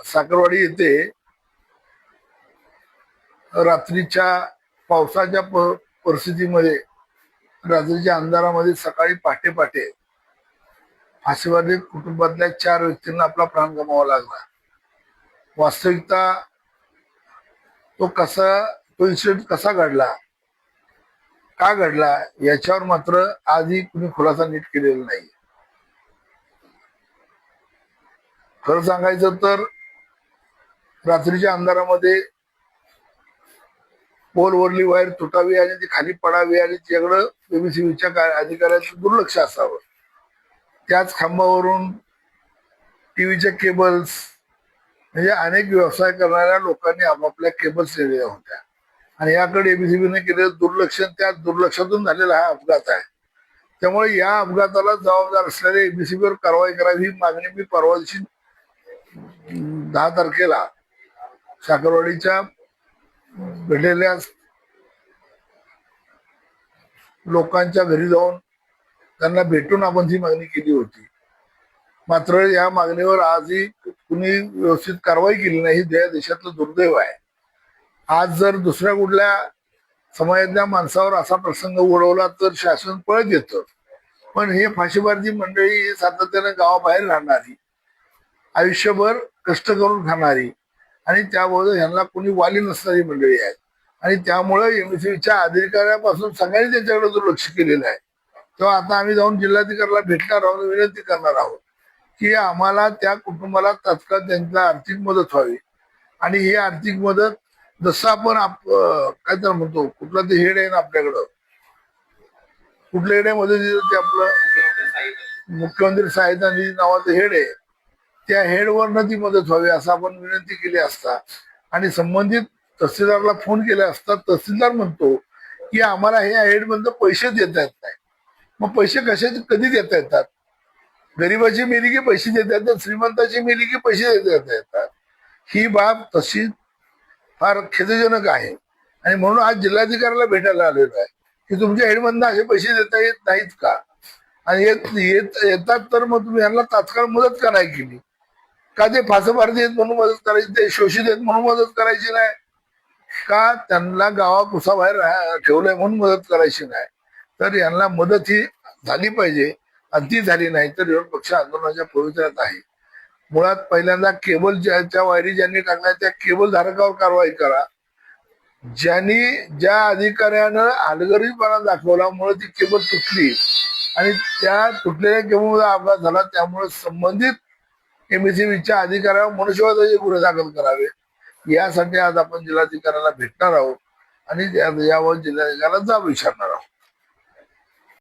साखरवाडी येथे रात्रीच्या पावसाच्या परिस्थितीमध्ये रात्रीच्या अंधारामध्ये सकाळी पहाटे पहाटे फाशीवादी कुटुंबातल्या 4 व्यक्तींना आपला प्राण गमावा लागला. वास्तविकता तो इन्सिडेंट कसा घडला, का घडला, याच्यावर मात्र आजही कुणी खुलासा नीट केलेला नाही. खरं सांगायचं तर रात्रीच्या अंधारामध्ये पोलवरली वायर तुटावी आणि ती खाली पडावी आणि त्याकडं एमएससीबीच्या अधिकाऱ्याचं दुर्लक्ष असावं. त्याच खांबावरून टीव्हीच्या केबल्स म्हणजे अनेक व्यवसाय करणाऱ्या लोकांनी आपापल्या केबल्स नेलेल्या होत्या आणि याकडे एमएससीबीने केलेलं दुर्लक्ष, त्या दुर्लक्षातून झालेला हा अपघात आहे. त्यामुळे या अपघाताला जबाबदार असलेल्या एमएससीबीवर कारवाई करावी ही मागणी मी परवा दिवशी 10 तारखेला साखरवाडीच्या घडलेल्या लोकांच्या घरी जाऊन त्यांना भेटून आपण ही मागणी केली होती. मात्र या मागणीवर आजही कुणी व्यवस्थित कारवाई केली नाही. हे देशातलं दुर्दैव आहे. आज जर दुसऱ्या कुठल्या समाजातल्या माणसावर असा प्रसंग ओढवला तर शासन पळत येतं. पण हे फाशीबाजी मंडळी सातत्याने गावाबाहेर राहणारी, आयुष्यभर कष्ट करून खाणारी आणि त्याबरोबर ह्यांना कोणी वाली नसणारी मंडळी आहेत आणि त्यामुळे एमएससीबीच्या अधिकाऱ्यापासून सगळ्यांनी त्यांच्याकडे दुर्लक्ष केलेलं आहे. तेव्हा आता आम्ही जाऊन जिल्हाधिकाऱ्याला भेटणार आहोत, विनंती करणार आहोत की आम्हाला त्या कुटुंबाला तात्काळ त्यांना आर्थिक मदत व्हावी आणि ही आर्थिक मदत जसं आपण काय तर म्हणतो, कुठला ते हेड आहे ना आपल्याकडं, कुठल्या हेड आहे मदतीचं, ते आपलं मुख्यमंत्री सहायता निधी नावाचं हेड आहे, त्या हेडवरनं ती मदत व्हावी असं आपण विनंती केली असता आणि संबंधित तहसीलदारला फोन केला असता. तहसीलदार म्हणतो की आम्हाला हे हेडमधून पैसे देता येत नाही. मग पैसे कधी देता येतात? गरीबाची मेली की पैसे देता येतात, श्रीमंताची मेली की पैसे देता येतात. ही बाब तशी फार खेदजनक आहे आणि म्हणून आज जिल्हाधिकाऱ्याला भेटायला आलेलो आहे की तुमच्या हेडमधनं असे पैसे देता येत नाहीत का, आणि येतात तर मग तुम्ही यांना तात्काळ मदत का नाही केली? का ते फासबारती आहेत म्हणून मदत करायची, ते शोषित आहेत म्हणून मदत करायची नाही का, त्यांना गावाकुसाबाहेर ठेवलंय म्हणून मदत करायची नाही? तर यांना मदत ही झाली पाहिजे आणि ती झाली नाही तर विरोधी पक्ष आंदोलनाच्या पवित्र्यात आहे. मुळात पहिल्यांदा केबल ज्या वायरी ज्यांनी टाकल्या त्या केबल धारकावर कारवाई करा. ज्या अधिकाऱ्यानं हलगर्जीपणा दाखवल्यामुळे ती केबल तुटली आणि त्या तुटलेल्या केबलमध्ये अपघात झाला, त्यामुळे संबंधित एमएससीबीच्या अधिकाऱ्यावर मनुष्यवधाचे गुन्हे दाखल करावे. यासाठी आज आपण जिल्हाधिकाऱ्याला भेटणार आहोत आणि यावर जिल्हाधिकाऱ्याला जाब विचारणार आहोत.